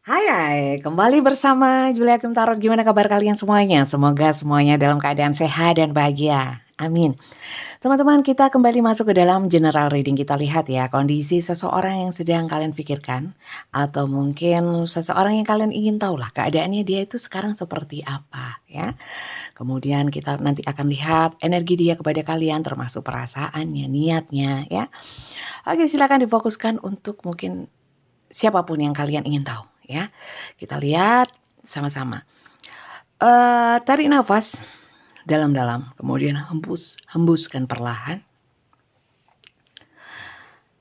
Hai, kembali bersama Julia Kim Tarot. Gimana kabar kalian semuanya? Semoga semuanya dalam keadaan sehat dan bahagia. Amin. Teman-teman, kita kembali masuk ke dalam general reading. Kita lihat ya kondisi seseorang yang sedang kalian pikirkan, atau mungkin seseorang yang kalian ingin tahu lah keadaannya dia itu sekarang seperti apa ya. Kemudian kita nanti akan lihat energi dia kepada kalian, termasuk perasaannya, niatnya ya. Oke, silakan difokuskan untuk mungkin siapapun yang kalian ingin tahu ya. Kita lihat sama-sama. Tarik nafas dalam-dalam, kemudian hembuskan perlahan.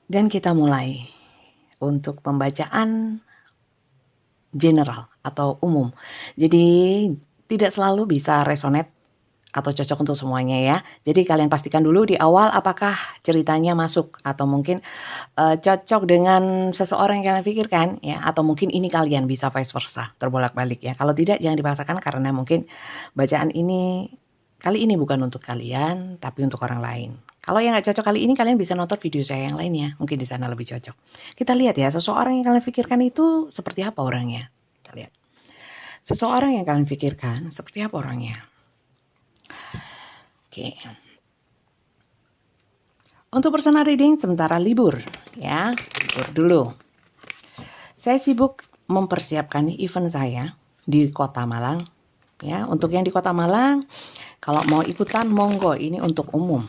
Dan kita mulai untuk pembacaan general atau umum. Jadi tidak selalu bisa resonate atau cocok untuk semuanya ya. Jadi kalian pastikan dulu di awal apakah ceritanya masuk atau mungkin cocok dengan seseorang yang kalian pikirkan ya, atau mungkin ini kalian, bisa vice versa, terbolak-balik ya. Kalau tidak jangan dipaksakan karena mungkin bacaan ini kali ini bukan untuk kalian tapi untuk orang lain. Kalau yang nggak cocok kali ini kalian bisa nonton video saya yang lainnya, mungkin di sana lebih cocok. Kita lihat ya seseorang yang kalian pikirkan itu seperti apa orangnya. Kita lihat. Seseorang yang kalian pikirkan seperti apa orangnya. Oke. Untuk personal reading sementara libur ya, libur dulu. Saya sibuk mempersiapkan event saya di Kota Malang ya. Untuk yang di Kota Malang, kalau mau ikutan monggo, ini untuk umum.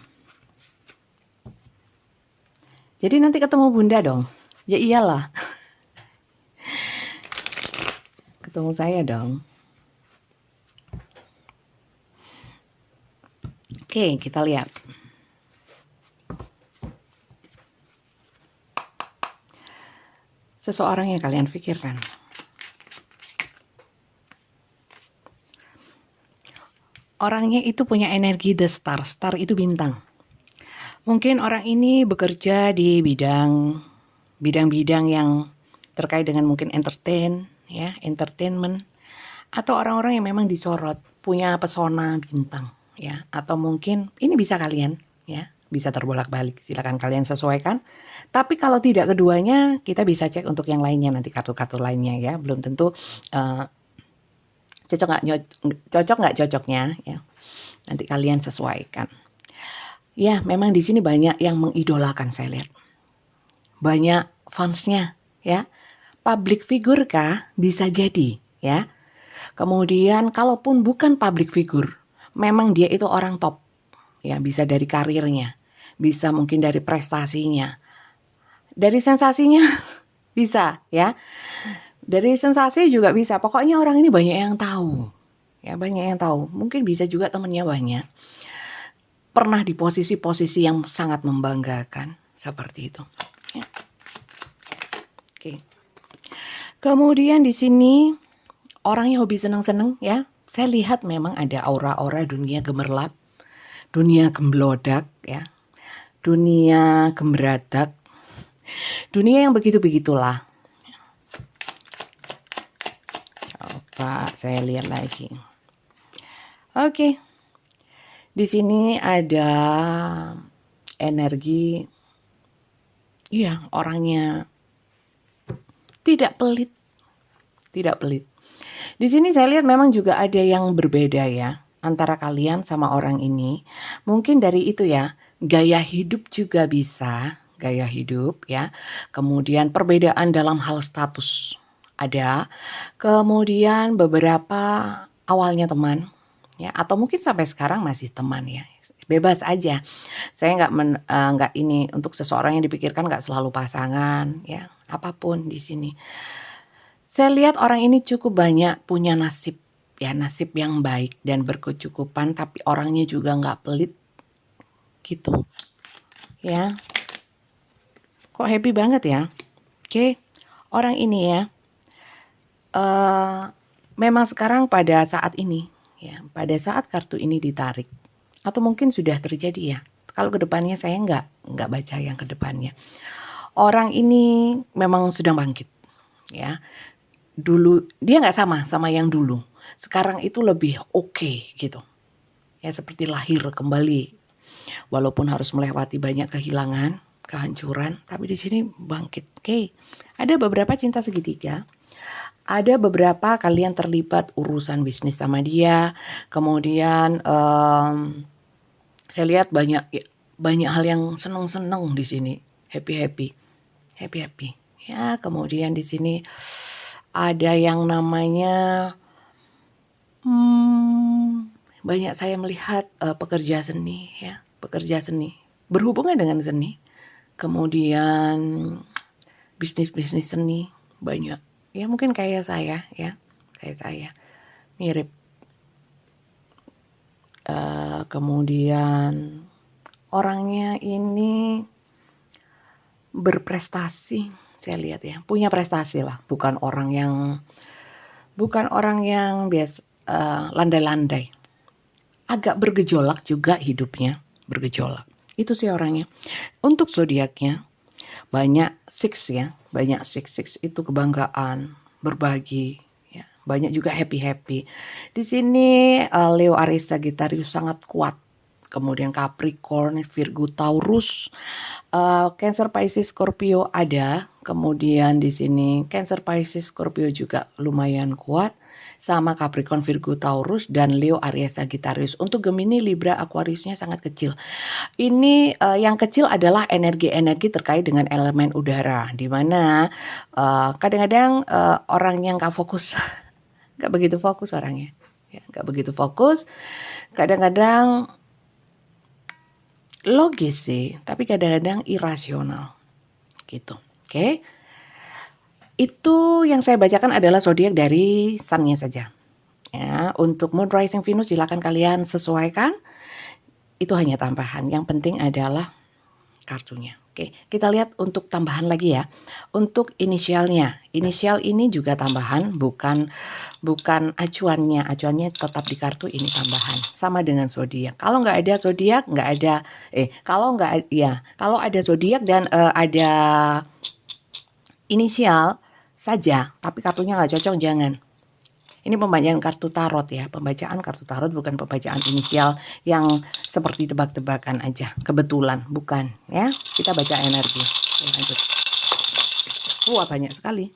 Jadi nanti ketemu Bunda dong. Ya iyalah. Ketemu saya dong. Oke, kita lihat. Seseorang yang kalian pikirkan. Orangnya itu punya energi the star. Star itu bintang. Mungkin orang ini bekerja di bidang-bidang yang terkait dengan mungkin entertainment, atau orang-orang yang memang disorot, punya pesona bintang ya, atau mungkin ini bisa kalian ya, bisa terbolak-balik, silakan kalian sesuaikan. Tapi kalau tidak keduanya, kita bisa cek untuk yang lainnya nanti, kartu-kartu lainnya ya, belum tentu cocok nggak cocoknya ya, nanti kalian sesuaikan. Ya, memang di sini banyak yang mengidolakan, saya lihat. Banyak fansnya, ya. Public figure kah? Bisa jadi, ya. Kemudian kalaupun bukan public figure, memang dia itu orang top. Ya, bisa dari karirnya, bisa mungkin dari prestasinya. Dari sensasinya bisa, ya. Dari sensasi juga bisa. Pokoknya orang ini banyak yang tahu. Ya, banyak yang tahu. Mungkin bisa juga temannya banyak. Pernah di posisi-posisi yang sangat membanggakan seperti itu. Ya. Oke. Kemudian di sini orangnya hobi seneng-seneng ya. Saya lihat memang ada aura-aura dunia gemerlap, dunia gemblodak ya, dunia gemberadak, dunia yang begitu-begitulah. Coba saya lihat lagi. Oke. Di sini ada energi, iya, orangnya tidak pelit, tidak pelit. Di sini saya lihat memang juga ada yang berbeda ya antara kalian sama orang ini. Mungkin dari itu ya, gaya hidup juga bisa, gaya hidup ya. Kemudian perbedaan dalam hal status ada. Kemudian beberapa awalnya teman ya, atau mungkin sampai sekarang masih teman ya, bebas aja. Saya nggak ini untuk seseorang yang dipikirkan nggak selalu pasangan ya, apapun di sini. Saya lihat orang ini cukup banyak punya nasib ya, nasib yang baik dan berkecukupan, tapi orangnya juga nggak pelit gitu ya. Kok happy banget ya. Oke, orang ini ya memang sekarang pada saat ini ya, pada saat kartu ini ditarik, atau mungkin sudah terjadi ya. Kalau kedepannya saya nggak baca yang kedepannya. Orang ini memang sedang bangkit ya. Dulu dia nggak sama yang dulu. Sekarang itu lebih oke gitu. Ya seperti lahir kembali. Walaupun harus melewati banyak kehilangan, kehancuran, tapi di sini bangkit. Oke. Ada beberapa cinta segitiga. ada beberapa kalian terlibat urusan bisnis sama dia, kemudian saya lihat banyak hal yang seneng-seneng di sini, happy. Ya, kemudian di sini ada yang namanya banyak saya melihat pekerja seni ya, pekerja seni berhubungan dengan seni. Kemudian bisnis seni banyak. Ya mungkin kayak saya ya, kayak saya mirip. Kemudian orangnya ini berprestasi, saya lihat ya, punya prestasi lah, bukan orang yang biasa landai-landai. Agak bergejolak juga hidupnya, bergejolak. Itu sih orangnya. Untuk zodiaknya banyak six ya, banyak six itu kebanggaan, berbagi, ya. Banyak juga happy. Di sini Leo, Aries, Sagittarius sangat kuat. Kemudian Capricorn, Virgo, Taurus, Cancer, Pisces, Scorpio ada. Kemudian di sini Cancer, Pisces, Scorpio juga lumayan kuat. Sama Capricorn, Virgo, Taurus, dan Leo, Aries, Sagittarius. Untuk Gemini, Libra, Aquariusnya sangat kecil. Ini yang kecil adalah energi-energi terkait dengan elemen udara, di mana kadang-kadang orang yang nggak fokus, nggak begitu fokus orangnya, ya, nggak begitu fokus. Kadang-kadang logis sih, tapi kadang-kadang irasional, gitu. Oke. Itu yang saya bacakan adalah zodiak dari Sun-nya saja. Ya, untuk Moon, Rising, Venus silakan kalian sesuaikan. Itu hanya tambahan. Yang penting adalah kartunya. Oke, kita lihat untuk tambahan lagi ya. Untuk inisialnya. Inisial ini juga tambahan, bukan acuannya. Acuannya tetap di kartu, ini tambahan. Sama dengan zodiak. Kalau nggak ada zodiak, nggak ada kalau ada zodiak dan ada inisial saja, tapi kartunya nggak cocok, jangan. Ini pembacaan kartu tarot ya, pembacaan kartu tarot bukan pembacaan inisial yang seperti tebak-tebakan aja, kebetulan, bukan ya. Kita baca energi. Lanjut. Wah, banyak sekali.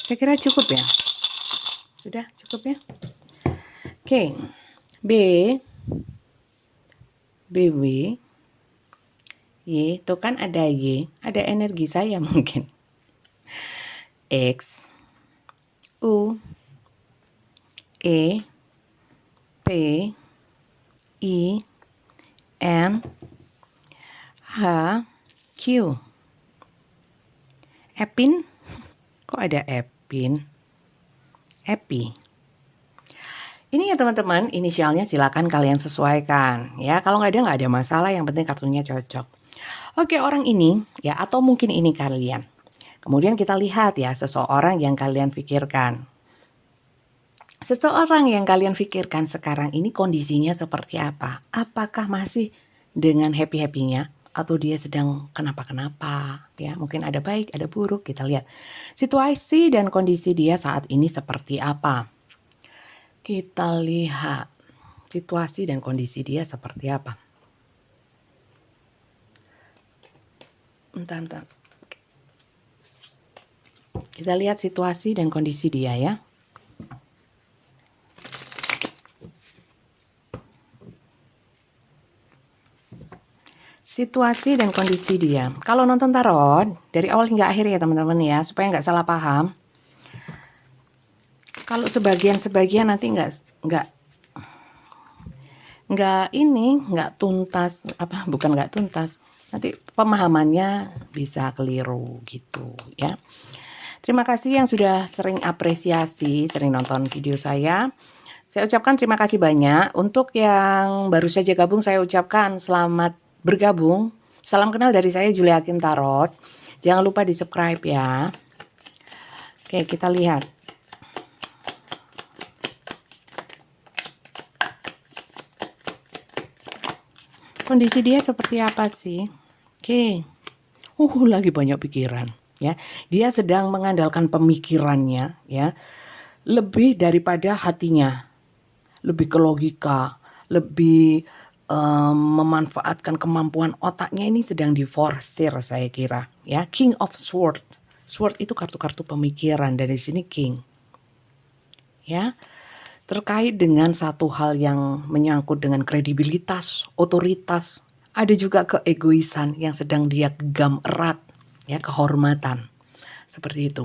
Saya kira cukup ya. Sudah cukup ya. Oke. BW Y, tuh kan ada Y, ada energi saya mungkin. X, U, E, P, I, N, H, Q. Epin, kok ada Epin? Epi. Ini ya teman-teman, inisialnya silakan kalian sesuaikan ya. Kalau nggak ada masalah, yang penting kartunya cocok. Oke, orang ini ya, atau mungkin ini kalian. Kemudian kita lihat ya, seseorang yang kalian pikirkan. Seseorang yang kalian pikirkan sekarang ini kondisinya seperti apa? Apakah masih dengan happy-happynya? Atau dia sedang kenapa-kenapa? Ya, mungkin ada baik, ada buruk. Kita lihat situasi dan kondisi dia saat ini seperti apa. Kita lihat situasi dan kondisi dia seperti apa. Bentar. Kita lihat situasi dan kondisi dia ya. Situasi dan kondisi dia. Kalau nonton tarot dari awal hingga akhir ya teman-teman ya, supaya nggak salah paham. Kalau sebagian nanti nggak tuntas, bukan nggak tuntas. Nanti pemahamannya bisa keliru gitu ya. Terima kasih yang sudah sering apresiasi, sering nonton video saya. Saya ucapkan terima kasih banyak. Untuk yang baru saja gabung, saya ucapkan selamat bergabung. Salam kenal dari saya, Julia Hakim Tarot. Jangan lupa di subscribe ya. Oke, kita lihat. Kondisi dia seperti apa sih? Oke. Lagi banyak pikiran ya. Dia sedang mengandalkan pemikirannya ya. Lebih daripada hatinya. Lebih ke logika, lebih memanfaatkan kemampuan otaknya ini sedang diforsir, saya kira ya. King of Sword. Sword itu kartu-kartu pemikiran, dari sini King. Ya. Terkait dengan satu hal yang menyangkut dengan kredibilitas, otoritas, ada juga keegoisan yang sedang dia genggam erat, ya, kehormatan. Seperti itu.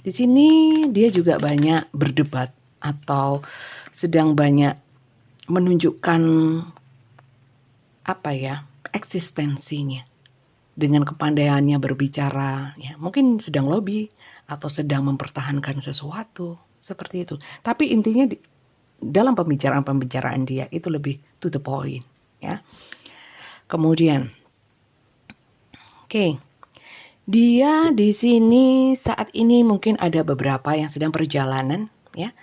Di sini dia juga banyak berdebat atau sedang banyak menunjukkan eksistensinya dengan kepandaiannya berbicara, ya. Mungkin sedang lobby atau sedang mempertahankan sesuatu, seperti itu. Tapi intinya dalam pembicaraan dia itu lebih to the point, ya. Kemudian, dia di sini saat ini mungkin ada beberapa yang sedang perjalanan, ya.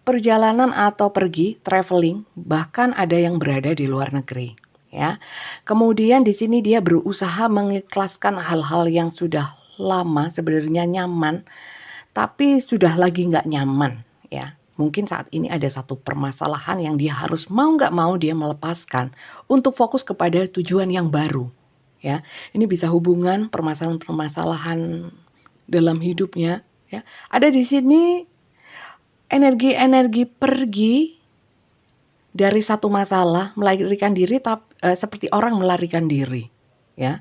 Perjalanan atau pergi, traveling, bahkan ada yang berada di luar negeri, ya. Kemudian di sini dia berusaha mengikhlaskan hal-hal yang sudah lama sebenarnya nyaman, tapi sudah lagi nggak nyaman, ya. Mungkin saat ini ada satu permasalahan yang dia harus mau nggak mau dia melepaskan untuk fokus kepada tujuan yang baru, ya. Ini bisa hubungan permasalahan-permasalahan dalam hidupnya, ya. Ada di sini energi-energi pergi dari satu masalah, melarikan diri, seperti orang melarikan diri, ya.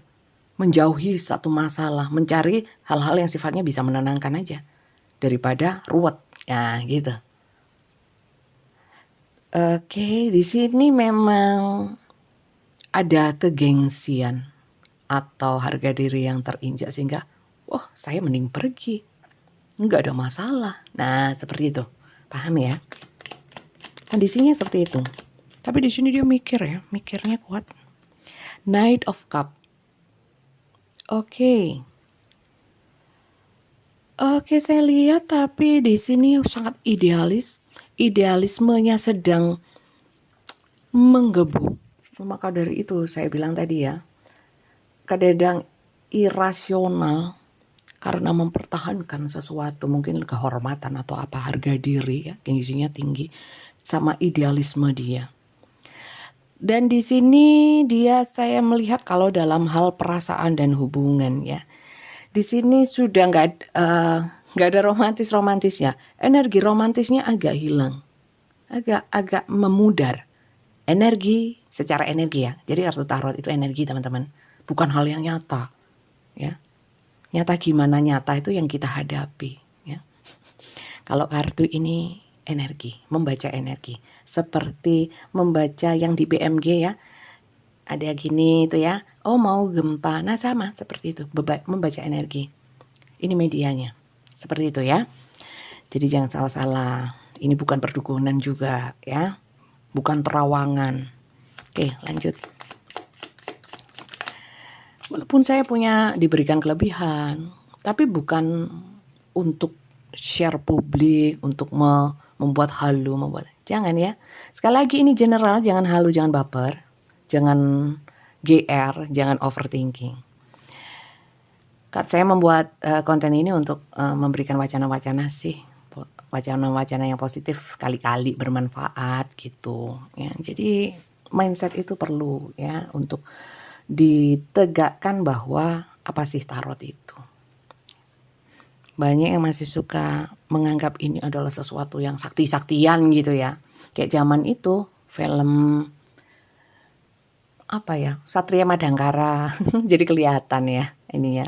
Menjauhi satu masalah, mencari hal-hal yang sifatnya bisa menenangkan aja daripada ruwet, ya gitu. Oke, di sini memang ada kegengsian atau harga diri yang terinjak sehingga, saya mending pergi, nggak ada masalah. Nah, seperti itu, paham ya? Kondisinya seperti itu. Tapi di sini dia mikirnya kuat. Knight of Cup. Oke, saya lihat tapi di sini sangat idealis. Idealismenya sedang menggebu. Maka dari itu saya bilang tadi ya, kadang irasional karena mempertahankan sesuatu, mungkin kehormatan atau harga diri, ya, gengsinya tinggi, sama idealisme dia. Dan di sini saya melihat kalau dalam hal perasaan dan hubungan, ya, di sini sudah nggak ada romantis ya. Energi romantisnya agak hilang, agak memudar. Secara energi ya. Jadi kartu tarot itu energi, teman-teman, bukan hal yang nyata, ya. Nyata gimana, nyata itu yang kita hadapi, ya. Kalau kartu ini energi, membaca energi, seperti membaca yang di BMG, ya. Ada gini itu ya, mau gempa, nah sama seperti itu, membaca energi. Ini medianya, seperti itu ya. Jadi jangan salah-salah, ini bukan perdukunan juga, ya, bukan terawangan. Oke, lanjut. Walaupun saya diberikan kelebihan, tapi bukan untuk share publik, untuk membuat halu, jangan ya. Sekali lagi ini general, jangan halu, jangan baper, jangan GR, jangan overthinking. Saya membuat konten ini untuk memberikan wacana-wacana yang positif, kali-kali bermanfaat gitu, ya. Jadi mindset itu perlu, ya, untuk ditegakkan bahwa apa sih tarot itu. Banyak yang masih suka menganggap ini adalah sesuatu yang sakti-saktian gitu ya. Kayak zaman itu film Satria Madangkara. Jadi kelihatan ya ini ya,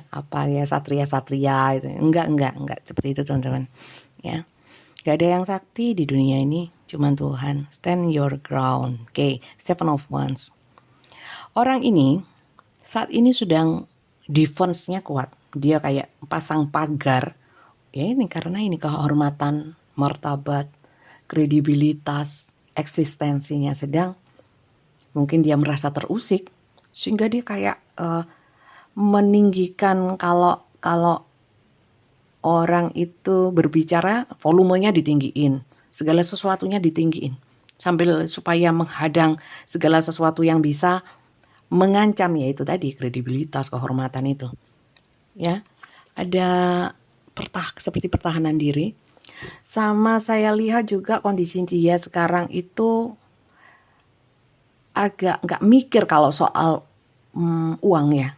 satria itu. Enggak seperti itu, teman-teman, ya. Gak ada yang sakti di dunia ini, cuman Tuhan. Stand your ground. Seven of Wands. Orang ini saat ini sedang defense-nya kuat. Dia kayak pasang pagar. Ya ini karena ini kehormatan, martabat, kredibilitas, eksistensinya sedang, mungkin dia merasa terusik sehingga dia kayak meninggikan, kalau orang itu berbicara volumenya ditinggiin, segala sesuatunya ditinggiin, sambil supaya menghadang segala sesuatu yang bisa mengancam, yaitu tadi kredibilitas, kehormatan itu, ya. Ada seperti pertahanan diri. Sama saya lihat juga kondisi dia sekarang itu agak nggak mikir kalau soal uang ya.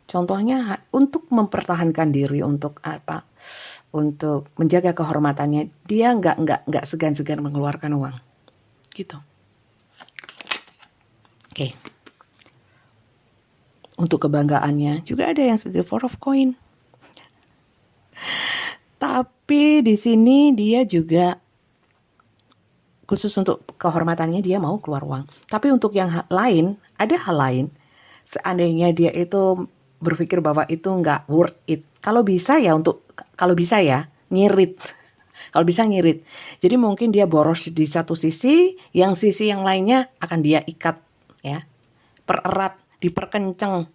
Contohnya untuk mempertahankan diri, untuk apa? Untuk menjaga kehormatannya, dia nggak segan-segan mengeluarkan uang, gitu. Oke. Untuk kebanggaannya juga ada yang seperti Four of Coin. Tapi di sini dia juga khusus untuk kehormatannya dia mau keluar uang. Tapi untuk yang lain, ada hal lain. Seandainya dia itu berpikir bahwa itu nggak worth it. Kalau bisa ya ngirit. Kalau bisa ngirit. Jadi mungkin dia boros di satu sisi, yang sisi yang lainnya akan dia ikat ya. Pererat, diperkenceng.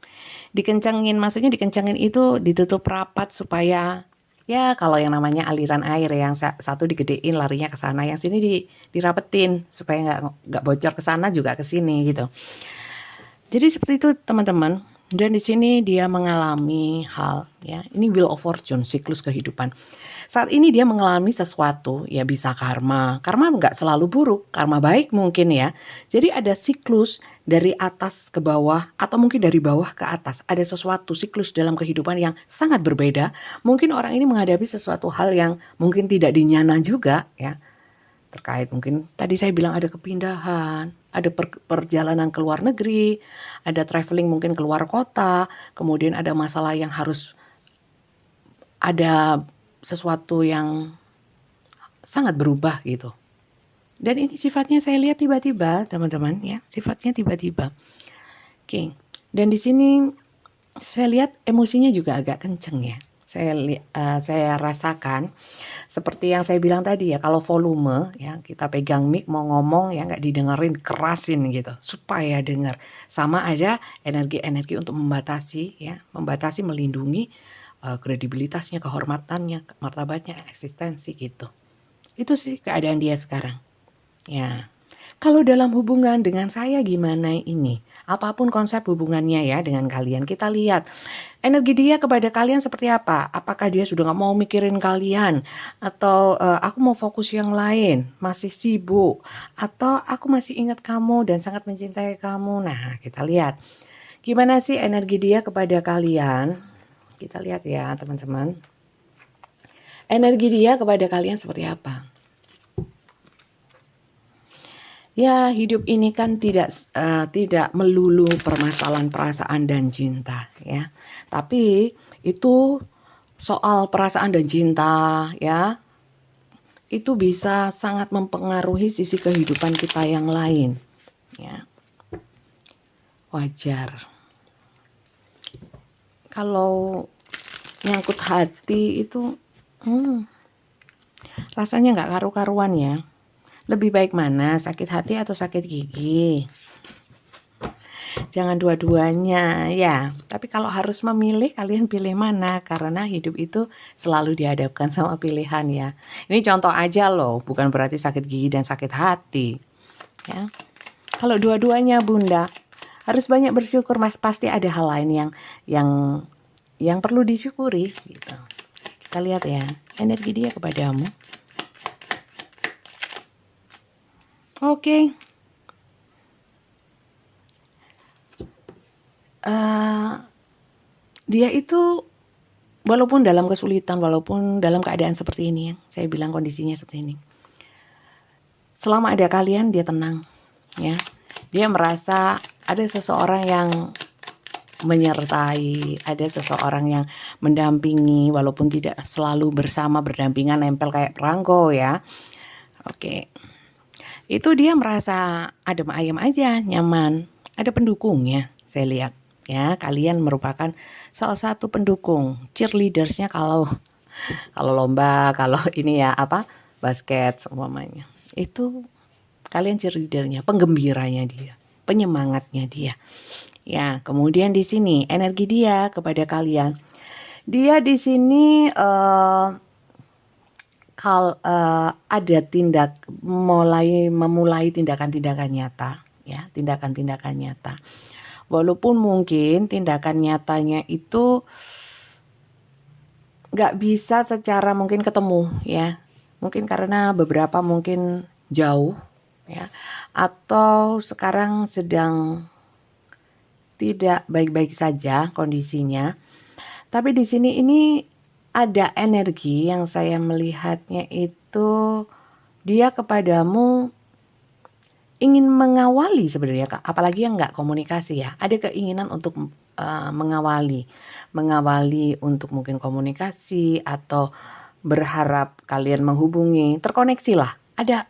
Dikencengin, maksudnya dikencengin itu ditutup rapat supaya ya kalau yang namanya aliran air yang satu digedein larinya ke sana, yang sini dirapetin supaya nggak bocor ke sana juga ke sini gitu. Jadi seperti itu teman-teman. Dan di sini dia mengalami hal ya. Ini Wheel of Fortune, siklus kehidupan. Saat ini dia mengalami sesuatu, ya bisa karma. Karma nggak selalu buruk, karma baik mungkin ya. Jadi ada siklus dari atas ke bawah atau mungkin dari bawah ke atas. Ada sesuatu siklus dalam kehidupan yang sangat berbeda. Mungkin orang ini menghadapi sesuatu hal yang mungkin tidak dinyana juga ya. Terkait mungkin tadi saya bilang ada kepindahan, ada perjalanan ke luar negeri, ada traveling mungkin keluar kota, kemudian ada masalah yang harus ada sesuatu yang sangat berubah gitu. Dan ini sifatnya saya lihat tiba-tiba, teman-teman ya, sifatnya tiba-tiba. Oke. Dan di sini saya lihat emosinya juga agak kenceng ya. Saya rasakan seperti yang saya bilang tadi ya, kalau volume ya kita pegang mic mau ngomong ya nggak didengerin, kerasin gitu supaya dengar. Sama ada energi-energi untuk membatasi ya, melindungi kredibilitasnya, kehormatannya, martabatnya, eksistensi gitu. Itu sih keadaan dia sekarang. Ya. Kalau dalam hubungan dengan saya gimana ini? Apapun konsep hubungannya ya dengan kalian, kita lihat energi dia kepada kalian seperti apa? Apakah dia sudah gak mau mikirin kalian? Atau aku mau fokus yang lain, masih sibuk? Atau aku masih ingat kamu dan sangat mencintai kamu? Nah, kita lihat. Gimana sih energi dia kepada kalian? Kita lihat ya teman-teman. Energi dia kepada kalian seperti apa? Ya, hidup ini kan tidak melulu permasalahan perasaan dan cinta ya. Tapi itu soal perasaan dan cinta ya. Itu bisa sangat mempengaruhi sisi kehidupan kita yang lain ya. Wajar. Kalau nyangkut hati itu rasanya nggak karu-karuan ya. Lebih baik mana, sakit hati atau sakit gigi? Jangan dua-duanya ya. Tapi kalau harus memilih, kalian pilih mana? Karena hidup itu selalu dihadapkan sama pilihan ya. Ini contoh aja loh, bukan berarti sakit gigi dan sakit hati. Ya. Kalau dua-duanya Bunda, harus banyak bersyukur Mas. Pasti ada hal lain yang perlu disyukuri gitu. Kita lihat ya, energi dia kepadamu. Oke. Dia itu walaupun dalam kesulitan, walaupun dalam keadaan seperti ini ya, saya bilang kondisinya seperti ini. Selama ada kalian dia tenang ya. Dia merasa ada seseorang yang menyertai, ada seseorang yang mendampingi walaupun tidak selalu bersama, berdampingan nempel kayak perangko ya. Oke. Itu dia merasa adem ayem aja, nyaman. Ada pendukungnya, saya lihat. Ya, kalian merupakan salah satu pendukung, cheerleadersnya kalau lomba, kalau ini ya basket semuanya. Itu kalian cheerleadernya, penggembiranya dia, penyemangatnya dia. Ya, kemudian di sini energi dia kepada kalian. Dia di sini ada memulai tindakan-tindakan nyata ya, tindakan-tindakan nyata. Walaupun mungkin tindakan nyatanya itu nggak bisa secara mungkin ketemu ya, mungkin karena beberapa mungkin jauh ya, atau sekarang sedang tidak baik-baik saja kondisinya. Tapi di sini ini ada energi yang saya melihatnya itu dia kepadamu ingin mengawali sebenarnya, apalagi yang nggak komunikasi ya. Ada keinginan untuk mengawali untuk mungkin komunikasi atau berharap kalian menghubungi, terkoneksi lah.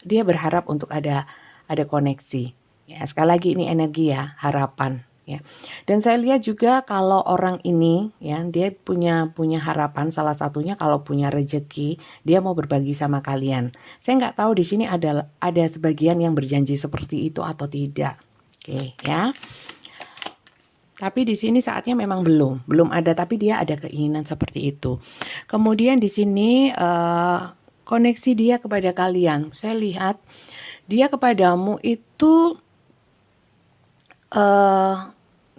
Dia berharap untuk ada koneksi. Ya, sekali lagi ini energi ya, harapan ya. Dan saya lihat juga kalau orang ini ya, dia punya harapan, salah satunya kalau punya rezeki, dia mau berbagi sama kalian. Saya nggak tahu di sini ada sebagian yang berjanji seperti itu atau tidak. Oke, ya. Tapi di sini saatnya memang belum ada, tapi dia ada keinginan seperti itu. Kemudian di sini koneksi dia kepada kalian. Saya lihat dia kepadamu itu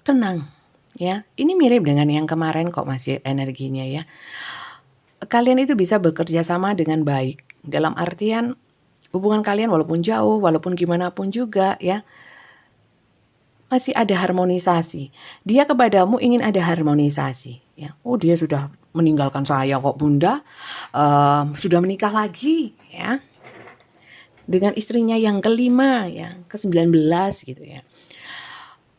tenang ya. Ini mirip dengan yang kemarin kok, masih energinya ya. Kalian itu bisa bekerja sama dengan baik. Dalam artian hubungan kalian walaupun jauh, walaupun gimana pun juga ya, masih ada harmonisasi. Dia kepadamu ingin ada harmonisasi ya. Oh, dia sudah meninggalkan saya kok Bunda, sudah menikah lagi ya, dengan istrinya yang kelima ya, ke-19 gitu ya.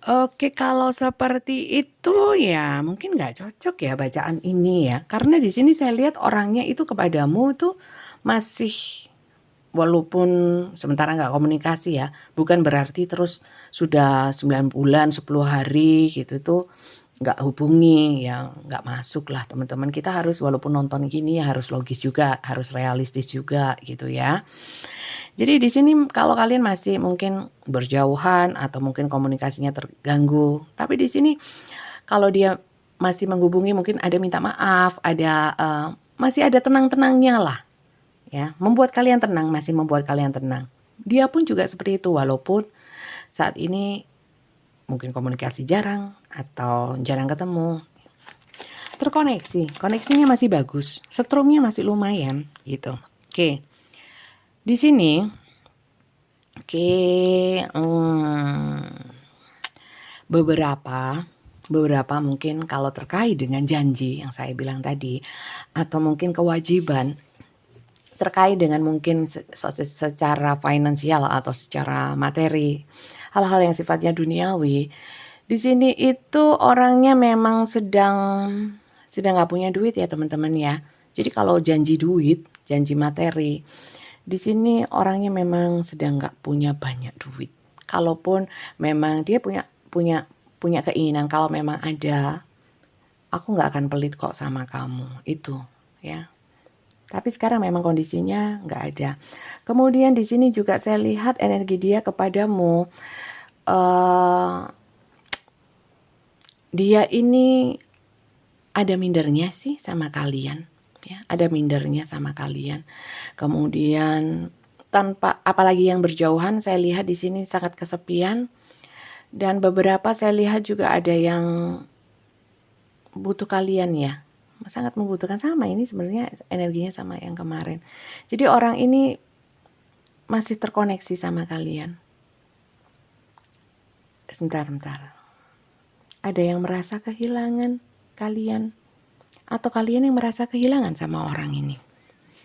Oke, kalau seperti itu ya mungkin nggak cocok ya bacaan ini ya. Karena di sini saya lihat orangnya itu kepadamu tuh masih, walaupun sementara nggak komunikasi ya, bukan berarti terus sudah 9 bulan, 10 hari gitu tuh nggak hubungi ya, nggak masuk lah teman-teman. Kita harus walaupun nonton gini ya harus logis juga, harus realistis juga gitu ya. Jadi di sini kalau kalian masih mungkin berjauhan atau mungkin komunikasinya terganggu, tapi di sini kalau dia masih menghubungi mungkin ada minta maaf, ada masih ada tenang-tenangnya lah, ya, membuat kalian tenang, masih membuat kalian tenang. Dia pun juga seperti itu walaupun saat ini mungkin komunikasi jarang atau jarang ketemu. Terkoneksi, koneksinya masih bagus, setrumnya masih lumayan gitu. Oke. Di sini, beberapa mungkin kalau terkait dengan janji yang saya bilang tadi, atau mungkin kewajiban terkait dengan mungkin secara finansial atau secara materi, hal-hal yang sifatnya duniawi. Di sini itu orangnya memang sedang nggak punya duit ya teman-teman ya. Jadi kalau janji duit, janji materi, di sini orangnya memang sedang nggak punya banyak duit. Kalaupun memang dia punya keinginan, kalau memang ada, aku nggak akan pelit kok sama kamu itu, ya. Tapi sekarang memang kondisinya nggak ada. Kemudian di sini juga saya lihat energi dia kepadamu. Dia ini ada mindernya sih sama kalian. Ya, ada mindernya sama kalian. Kemudian tanpa, apalagi yang berjauhan, saya lihat di sini sangat kesepian, dan beberapa saya lihat juga ada yang butuh kalian ya, sangat membutuhkan. Sama ini sebenarnya energinya sama yang kemarin. Jadi orang ini masih terkoneksi sama kalian. Sebentar. Ada yang merasa kehilangan kalian, atau kalian yang merasa kehilangan sama orang ini.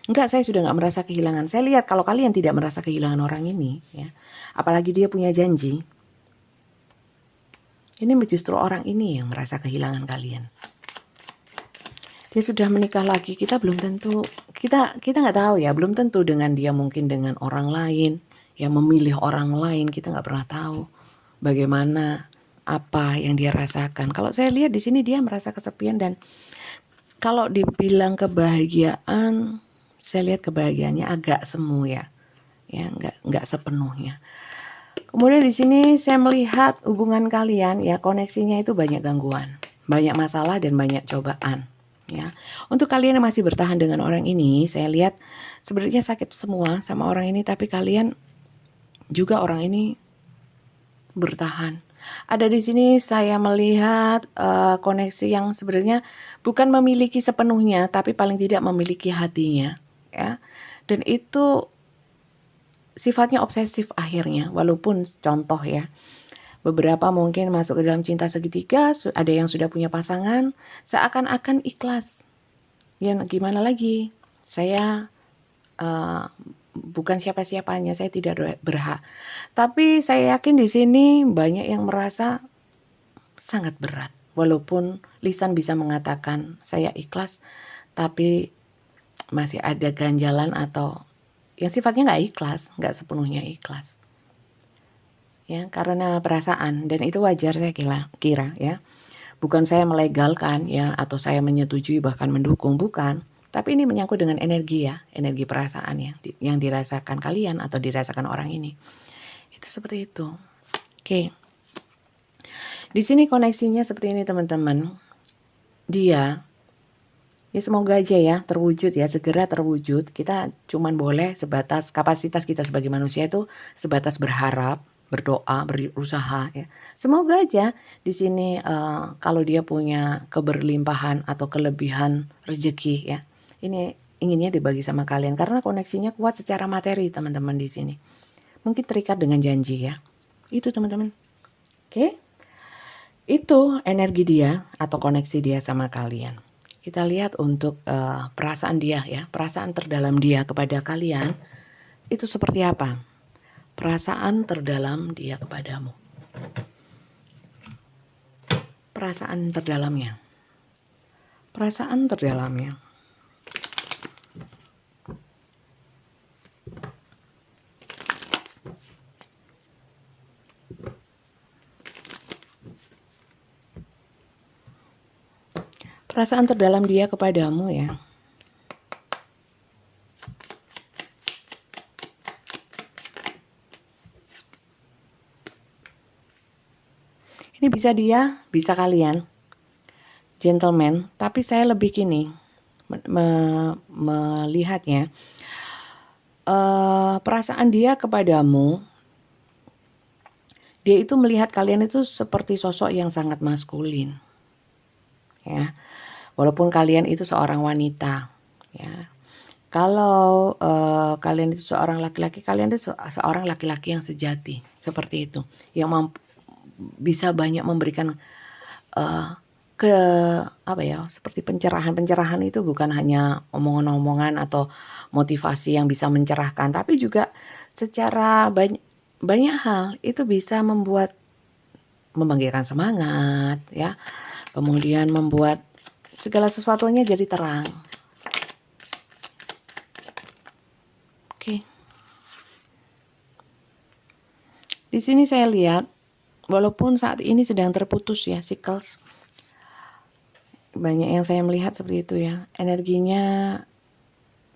Enggak, saya sudah nggak merasa kehilangan. Saya lihat kalau kalian tidak merasa kehilangan orang ini, ya, apalagi dia punya janji, ini justru orang ini yang merasa kehilangan kalian. Dia sudah menikah lagi, kita belum tentu, kita nggak tahu ya, belum tentu dengan dia, mungkin dengan orang lain, yang memilih orang lain, kita nggak pernah tahu bagaimana apa yang dia rasakan. Kalau saya lihat di sini dia merasa kesepian, dan kalau dibilang kebahagiaan, saya lihat kebahagiaannya agak semu ya, nggak sepenuhnya. Kemudian di sini saya melihat hubungan kalian ya, koneksinya itu banyak gangguan, banyak masalah dan banyak cobaan. Ya, untuk kalian yang masih bertahan dengan orang ini, saya lihat sebenarnya sakit semua sama orang ini, tapi kalian juga orang ini bertahan. Ada di sini saya melihat koneksi yang sebenarnya bukan memiliki sepenuhnya, tapi paling tidak memiliki hatinya, ya. Dan itu sifatnya obsesif akhirnya, walaupun contoh ya, beberapa mungkin masuk ke dalam cinta segitiga, ada yang sudah punya pasangan, seakan-akan ikhlas. Ya gimana lagi, saya bukan siapa-siapanya, saya tidak berhak. Tapi saya yakin di sini banyak yang merasa sangat berat. Walaupun lisan bisa mengatakan saya ikhlas, tapi masih ada ganjalan atau yang sifatnya nggak ikhlas, nggak sepenuhnya ikhlas. Ya, karena perasaan, dan itu wajar saya kira ya. Bukan saya melegalkan ya, atau saya menyetujui bahkan mendukung, bukan. Tapi ini menyangkut dengan energi ya, energi perasaan ya, yang dirasakan kalian atau dirasakan orang ini. Itu seperti itu. Oke. Di sini koneksinya seperti ini teman-teman. Dia, ya semoga aja ya terwujud ya, segera terwujud. Kita cuman boleh sebatas, kapasitas kita sebagai manusia itu sebatas berharap, berdoa, berusaha ya. Semoga aja di sini kalau dia punya keberlimpahan atau kelebihan rezeki ya. Ini inginnya dibagi sama kalian karena koneksinya kuat secara materi teman-teman di sini. Mungkin terikat dengan janji ya. Itu teman-teman. Oke. Itu energi dia atau koneksi dia sama kalian. Kita lihat untuk perasaan dia ya, perasaan terdalam dia kepada kalian itu seperti apa? Perasaan terdalam dia kepadamu. Perasaan terdalamnya. Perasaan terdalamnya. Perasaan terdalam dia kepadamu ya. Ini bisa dia, bisa kalian. Gentleman, tapi saya lebih gini melihatnya. Perasaan dia kepadamu, dia itu melihat kalian itu seperti sosok yang sangat maskulin. Ya. Walaupun kalian itu seorang wanita, ya. Kalau kalian itu seorang laki-laki, kalian itu seorang laki-laki yang sejati, seperti itu, yang bisa banyak memberikan seperti pencerahan itu bukan hanya omongan-omongan atau motivasi yang bisa mencerahkan, tapi juga secara banyak hal itu bisa membangkitkan semangat, ya, kemudian membuat segala sesuatunya jadi terang. Oke. Di sini saya lihat, walaupun saat ini sedang terputus ya, cycles. Banyak yang saya melihat seperti itu ya. Energinya,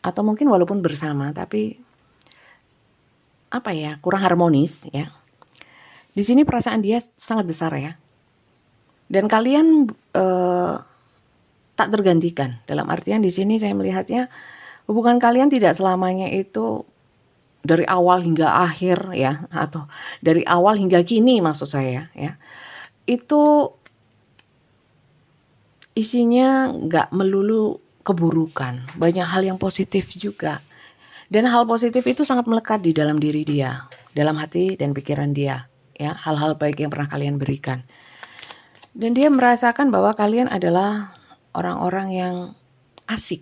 atau mungkin walaupun bersama, tapi kurang harmonis ya. Di sini perasaan dia sangat besar ya. Dan kalian tak tergantikan. Dalam artian di sini saya melihatnya hubungan kalian tidak selamanya itu dari awal hingga akhir ya, atau dari awal hingga kini maksud saya ya. Itu isinya nggak melulu keburukan, banyak hal yang positif juga. Dan hal positif itu sangat melekat di dalam diri dia, dalam hati dan pikiran dia ya, hal-hal baik yang pernah kalian berikan. Dan dia merasakan bahwa kalian adalah orang-orang yang asik,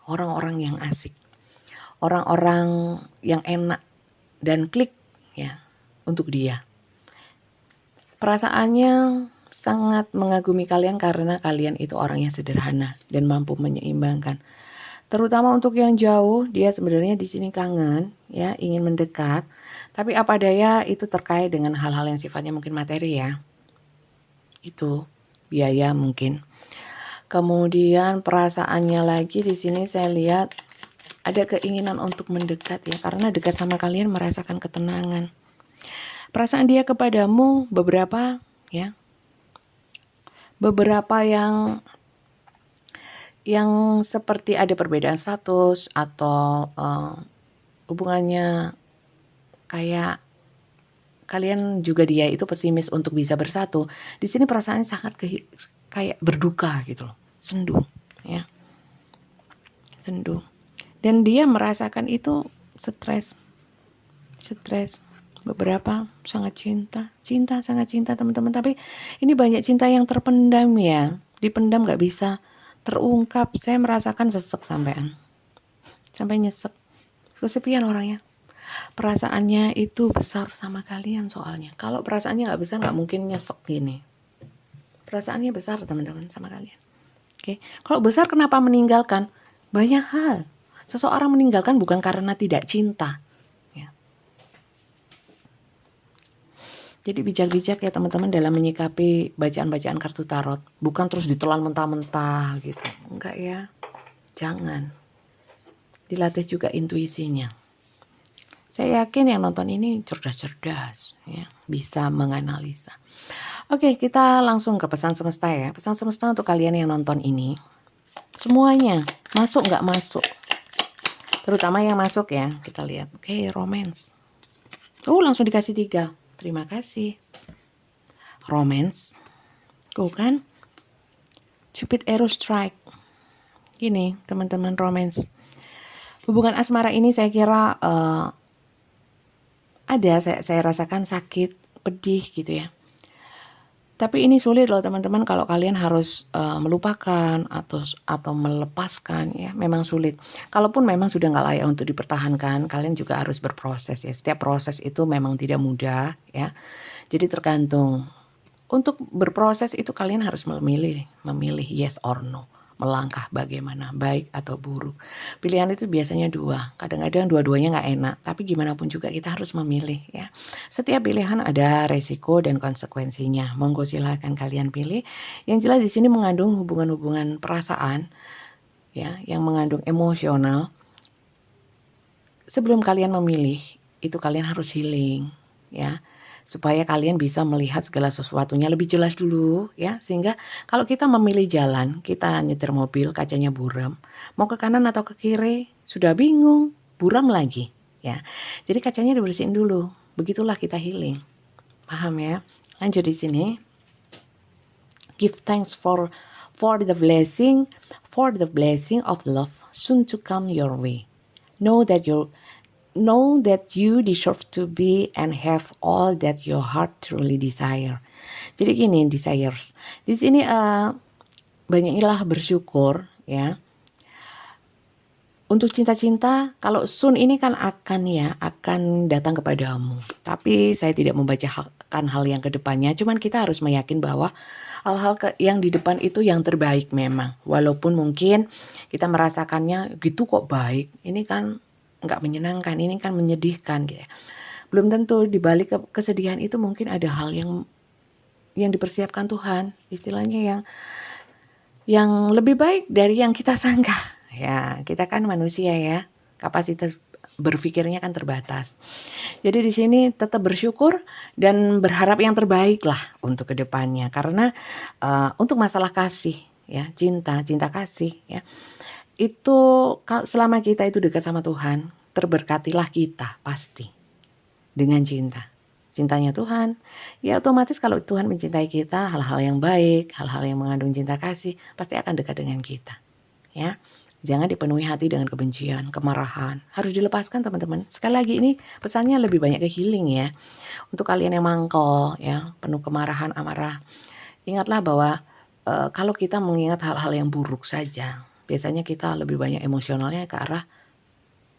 orang-orang yang asik, orang-orang yang enak dan klik ya untuk dia. Perasaannya sangat mengagumi kalian karena kalian itu orang yang sederhana dan mampu menyeimbangkan. Terutama untuk yang jauh, dia sebenarnya di sini kangen ya, ingin mendekat, tapi apa daya itu terkait dengan hal-hal yang sifatnya mungkin materi ya. Itu biaya mungkin. Kemudian perasaannya lagi di sini saya lihat ada keinginan untuk mendekat ya, karena dekat sama kalian merasakan ketenangan. Perasaan dia kepadamu beberapa ya. Beberapa yang seperti ada perbedaan status atau hubungannya kayak kalian juga dia itu pesimis untuk bisa bersatu. Di sini perasaannya sangat kayak berduka gitu loh, sendu ya, sendu. Dan dia merasakan itu stres, stres. Beberapa sangat cinta sangat cinta teman-teman. Tapi ini banyak cinta yang terpendam ya. Dipendam gak bisa terungkap. Saya merasakan sesek sampai nyesek. Kesepian orangnya. Perasaannya itu besar sama kalian soalnya. Kalau perasaannya gak besar gak mungkin nyesek gini. Perasaannya besar teman-teman sama kalian. Oke. Kalau besar kenapa meninggalkan? Banyak hal. Seseorang meninggalkan bukan karena tidak cinta. Ya. Jadi bijak-bijak ya teman-teman dalam menyikapi bacaan-bacaan kartu tarot. Bukan terus ditelan mentah-mentah gitu. Enggak ya. Jangan. Dilatih juga intuisinya. Saya yakin yang nonton ini cerdas-cerdas, ya, bisa menganalisa. Oke, kita langsung ke pesan semesta ya. Pesan semesta untuk kalian yang nonton ini. Semuanya, masuk nggak masuk? Terutama yang masuk ya, kita lihat. Oke, romance. Langsung dikasih 3. Terima kasih. Romance. Kan? Cupid Arrow Strike. Gini, teman-teman romance. Hubungan asmara ini saya kira ada, saya rasakan sakit, pedih gitu ya. Tapi ini sulit loh teman-teman kalau kalian harus melupakan atau melepaskan ya, memang sulit. Kalaupun memang sudah nggak layak untuk dipertahankan, kalian juga harus berproses ya. Setiap proses itu memang tidak mudah ya. Jadi tergantung. Untuk berproses itu kalian harus memilih yes or no. Melangkah bagaimana, baik atau buruk. Pilihan itu biasanya 2. Kadang-kadang dua-duanya nggak enak, tapi gimana pun juga kita harus memilih ya. Setiap pilihan ada resiko dan konsekuensinya. Monggo silakan kalian pilih. Yang jelas di sini mengandung hubungan-hubungan perasaan ya, yang mengandung emosional. Sebelum kalian memilih, itu kalian harus healing ya. Supaya kalian bisa melihat segala sesuatunya lebih jelas dulu ya, sehingga kalau kita memilih jalan, kita nyetir mobil kacanya buram, mau ke kanan atau ke kiri sudah bingung, buram lagi ya. Jadi kacanya dibersihin dulu. Begitulah kita healing. Paham ya? Lanjut di sini. Give thanks for the blessing of love soon to come your way. Know that you deserve to be and have all that your heart truly desire. Jadi gini, desires. Di sini banyakilah bersyukur ya. Untuk cinta-cinta, kalau soon ini kan akan datang kepadamu. Tapi saya tidak membacakan hal yang kedepannya. Cuman kita harus meyakin bahwa hal-hal yang di depan itu yang terbaik memang. Walaupun mungkin kita merasakannya gitu kok baik. Ini kan nggak menyenangkan, ini kan menyedihkan gitu. Belum tentu di balik kesedihan itu mungkin ada hal yang dipersiapkan Tuhan, istilahnya yang lebih baik dari yang kita sangka. Ya, kita kan manusia ya, kapasitas berpikirnya kan terbatas. Jadi di sini tetap bersyukur dan berharap yang terbaik lah untuk kedepannya. Karena untuk masalah kasih ya, cinta kasih ya. Itu selama kita itu dekat sama Tuhan, terberkatilah kita pasti dengan cintanya Tuhan. Ya otomatis kalau Tuhan mencintai kita, hal-hal yang baik, hal-hal yang mengandung cinta kasih pasti akan dekat dengan kita ya. Jangan dipenuhi hati dengan kebencian, kemarahan. Harus dilepaskan teman-teman. Sekali lagi ini pesannya lebih banyak ke healing ya. Untuk kalian yang mangkal ya, penuh kemarahan, amarah, ingatlah bahwa kalau kita mengingat hal-hal yang buruk saja, biasanya kita lebih banyak emosionalnya ke arah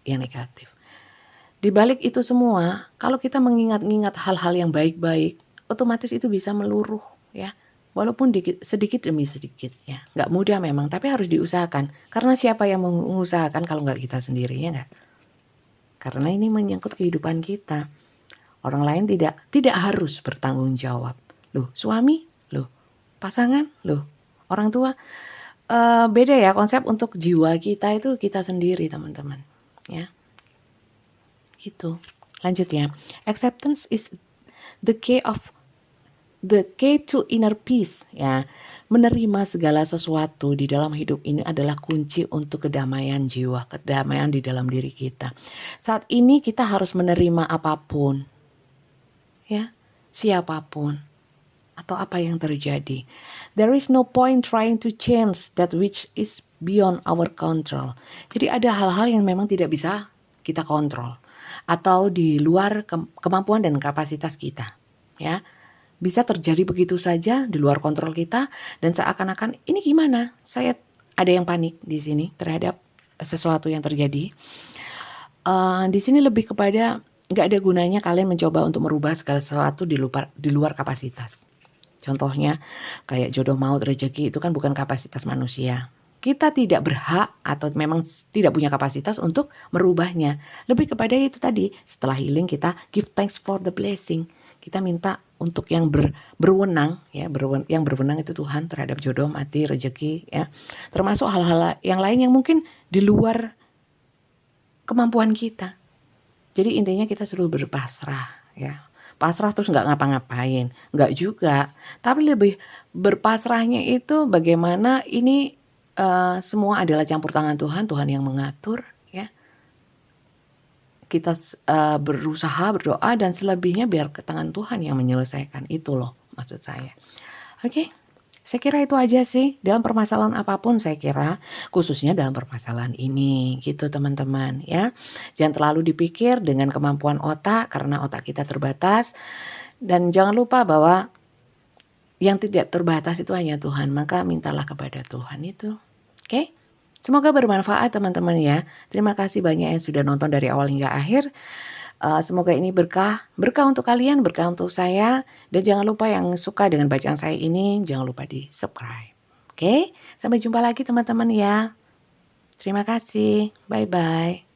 yang negatif. Di balik itu semua, kalau kita mengingat-ingat hal-hal yang baik-baik, otomatis itu bisa meluruh ya. Walaupun sedikit demi sedikit ya. Nggak mudah memang, tapi harus diusahakan. Karena siapa yang mengusahakan kalau nggak kita sendiri ya nggak? Karena ini menyangkut kehidupan kita. Orang lain tidak harus bertanggung jawab. Loh, suami? Loh, pasangan? Loh, orang tua? Beda ya konsep. Untuk jiwa kita itu kita sendiri teman-teman ya. Itu lanjut ya. Acceptance is the key to inner peace ya. Menerima segala sesuatu di dalam hidup ini adalah kunci untuk kedamaian jiwa, kedamaian di dalam diri kita. Saat ini kita harus menerima apapun ya, siapapun atau apa yang terjadi. There is no point trying to change that which is beyond our control. Jadi ada hal-hal yang memang tidak bisa kita kontrol. atau di luar kemampuan dan kapasitas kita, ya. Bisa terjadi begitu saja di luar kontrol kita dan seakan-akan ini gimana? Saya ada yang panik di sini terhadap sesuatu yang terjadi. Di sini lebih kepada nggak ada gunanya kalian mencoba untuk merubah segala sesuatu di luar kapasitas. Contohnya kayak jodoh maut rezeki itu kan bukan kapasitas manusia. Kita tidak berhak atau memang tidak punya kapasitas untuk merubahnya. Lebih kepada itu tadi, setelah healing kita give thanks for the blessing. Kita minta untuk yang berwenang, ya, yang berwenang itu Tuhan terhadap jodoh, mati, rezeki, ya. Termasuk hal-hal yang lain yang mungkin di luar kemampuan kita. Jadi intinya kita selalu berpasrah, ya. Pasrah terus nggak ngapa-ngapain, nggak juga. Tapi lebih berpasrahnya itu bagaimana ini semua adalah campur tangan Tuhan, Tuhan yang mengatur, ya. Kita berusaha, berdoa, dan selebihnya biar ke tangan Tuhan yang menyelesaikan. Itu loh maksud saya. Oke. Saya kira itu aja sih, dalam permasalahan apapun saya kira, khususnya dalam permasalahan ini, gitu teman-teman ya. Jangan terlalu dipikir dengan kemampuan otak, karena otak kita terbatas. Dan jangan lupa bahwa yang tidak terbatas itu hanya Tuhan, maka mintalah kepada Tuhan itu. Oke? Semoga bermanfaat teman-teman ya. Terima kasih banyak yang sudah nonton dari awal hingga akhir. Semoga ini berkah untuk kalian, berkah untuk saya. Dan jangan lupa yang suka dengan bacaan saya ini, jangan lupa di subscribe. Oke, sampai jumpa lagi teman-teman ya. Terima kasih, bye-bye.